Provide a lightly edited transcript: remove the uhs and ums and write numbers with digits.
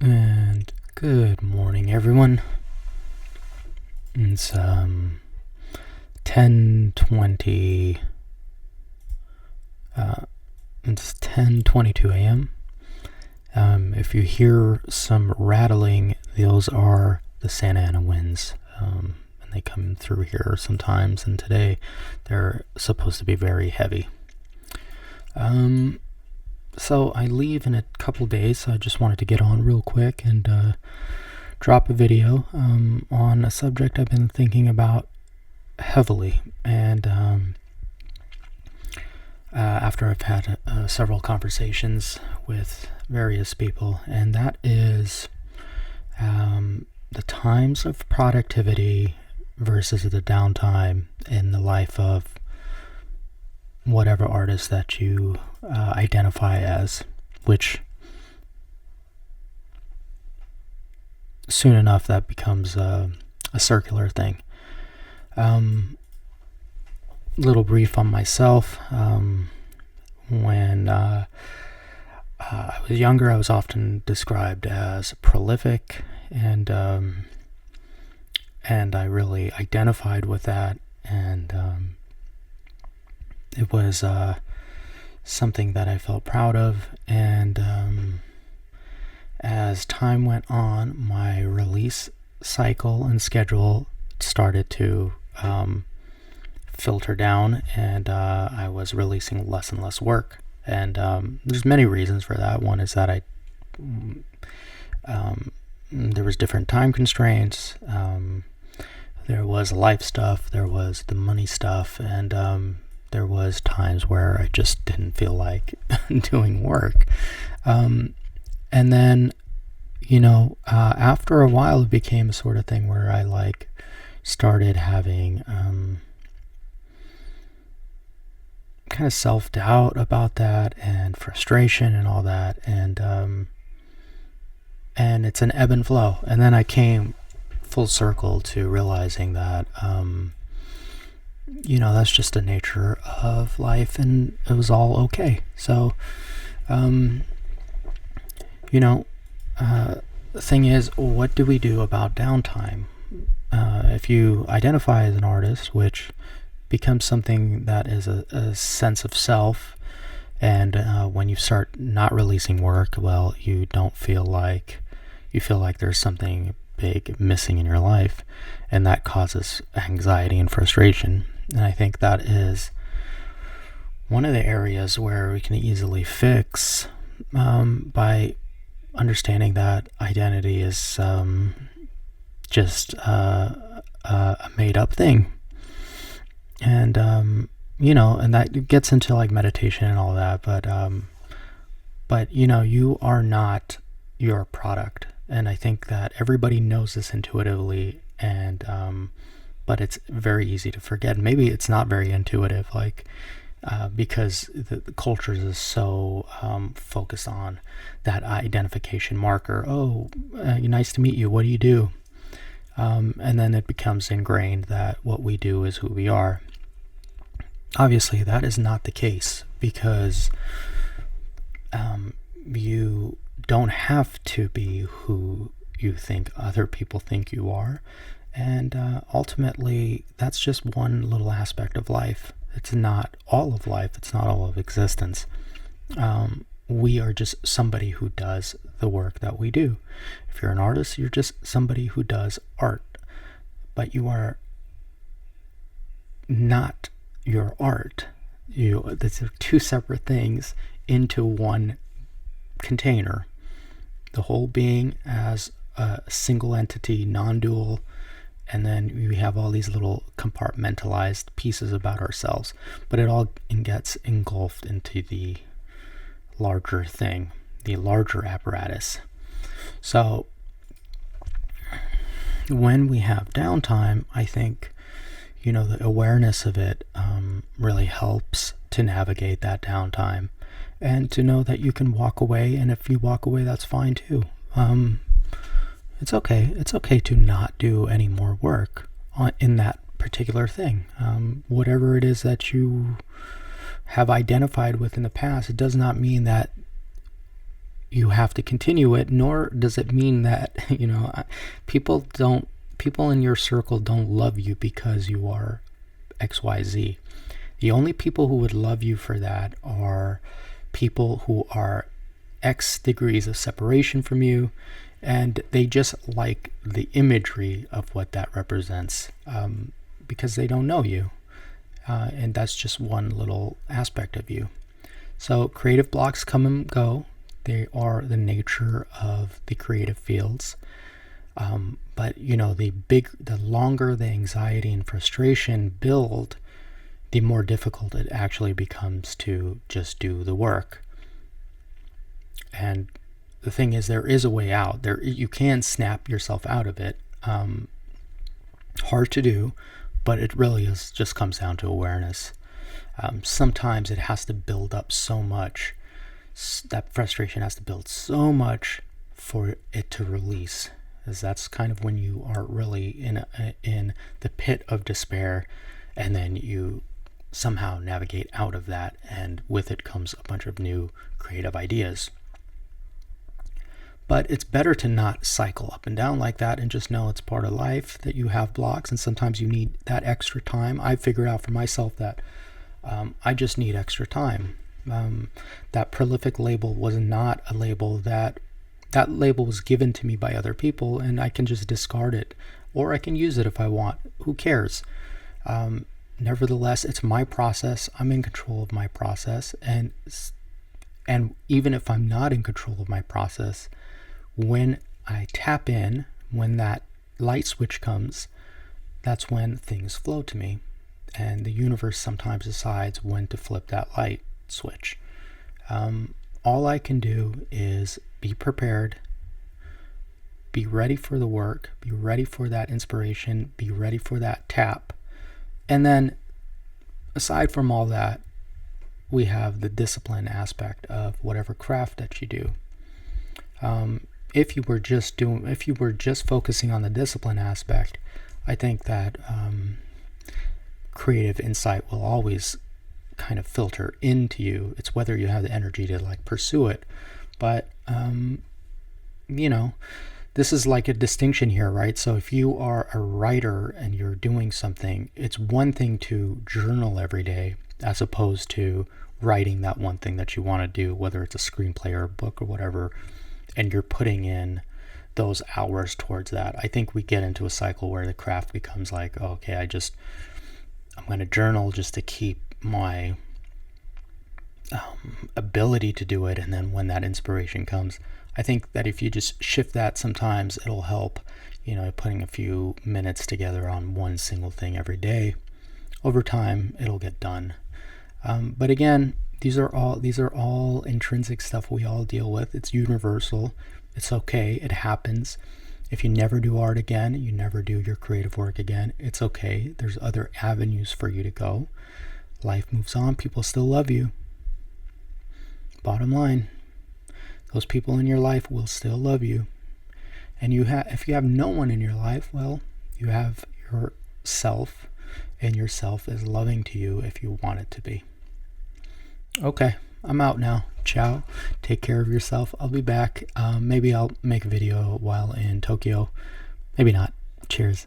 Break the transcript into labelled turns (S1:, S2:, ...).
S1: And good morning, everyone. It's 10:20. It's 10:22 a.m. If you hear some rattling, those are the Santa Ana winds. And they come through here sometimes. And today, they're supposed to be very heavy. So I leave in a couple days, so I just wanted to get on real quick and drop a video on a subject I've been thinking about heavily. And after I've had several conversations with various people, and that is the times of productivity versus the downtime in the life of whatever artist that you identify as, which soon enough that becomes a circular thing. Little brief on myself. When I was younger, I was often described as prolific, and I really identified with that, and it was something that I felt proud of. And as time went on, my release cycle and schedule started to filter down, and I was releasing less and less work. And there's many reasons for that. One is that there was different time constraints. There was life stuff. There was the money stuff, and there was times where I just didn't feel like doing work. And then, after a while, it became a sort of thing where I started having kind of self-doubt about that, and frustration and all that. And it's an ebb and flow. And then I came full circle to realizing that, that's just the nature of life, and it was all okay. So, the thing is, what do we do about downtime? If you identify as an artist, which becomes something that is a sense of self, and when you start not releasing work, well, you feel like there's something big missing in your life, and that causes anxiety and frustration. And I think that is one of the areas where we can easily fix by understanding that identity is just a made-up thing. And and that gets into meditation and all that, but you are not your product. And I think that everybody knows this intuitively, and but it's very easy to forget. Maybe it's not very intuitive, because the culture is so focused on that identification marker. Oh, nice to meet you. What do you do? And then it becomes ingrained that what we do is who we are. Obviously, that is not the case, because you don't have to be who you think other people think you are. And ultimately, that's just one little aspect of life. It's not all of life. It's not all of existence. We are just somebody who does the work that we do. If you're an artist, you're just somebody who does art. But you are not your art. These are two separate things into one container. The whole being as a single entity, non-dual, and then we have all these little compartmentalized pieces about ourselves. But it all gets engulfed into the larger thing, the larger apparatus. So when we have downtime, I think the awareness of it really helps to navigate that downtime, and to know that you can walk away, and if you walk away, that's fine too. It's okay. It's okay to not do any more work in that particular thing. Whatever it is that you have identified with in the past, it does not mean that you have to continue it, nor does it mean that, people in your circle don't love you because you are XYZ. The only people who would love you for that are people who are X degrees of separation from you, and they just like the imagery of what that represents, because they don't know you, and that's just one little aspect of you. So creative blocks come and go. They are the nature of the creative fields. But the longer the anxiety and frustration build, the more difficult it actually becomes to just do the work. And the thing is, there is a way out. You can snap yourself out of it. Hard to do, but it really just comes down to awareness. Sometimes it has to build up so much. That frustration has to build so much for it to release, as that's kind of when you are really in the pit of despair, and then you somehow navigate out of that, and with it comes a bunch of new creative ideas. But it's better to not cycle up and down like that, and just know it's part of life, that you have blocks, and sometimes you need that extra time. I figured out for myself that I just need extra time. That prolific label was not a label that label was given to me by other people, and I can just discard it, or I can use it if I want. Who cares? Nevertheless, it's my process. I'm in control of my process, and even if I'm not in control of my process, when I tap in, when that light switch comes, that's when things flow to me, and the universe sometimes decides when to flip that light switch. All I can do is be prepared, be ready for the work, be ready for that inspiration, be ready for that tap. And then aside from all that, we have the discipline aspect of whatever craft that you do. If you were just focusing on the discipline aspect, I think that creative insight will always kind of filter into you. It's whether you have the energy to pursue it. But this is like a distinction here, right? So if you are a writer and you're doing something, it's one thing to journal every day as opposed to writing that one thing that you want to do, whether it's a screenplay or a book or whatever, and you're putting in those hours towards that. I think we get into a cycle where the craft becomes like, oh, okay, I'm going to journal just to keep my ability to do it, and then when that inspiration comes, I think that if you just shift that, sometimes it'll help, putting a few minutes together on one single thing every day. Over time, it'll get done. But again, these are all intrinsic stuff we all deal with. It's universal. It's okay. It happens. If you never do art again, you never do your creative work again, it's okay. There's other avenues for you to go. Life moves on. People still love you. Bottom line, those people in your life will still love you. And if you have no one in your life, well, you have yourself, and yourself is loving to you if you want it to be. Okay, I'm out now. Ciao. Take care of yourself. I'll be back. Maybe I'll make a video while in Tokyo. Maybe not. Cheers.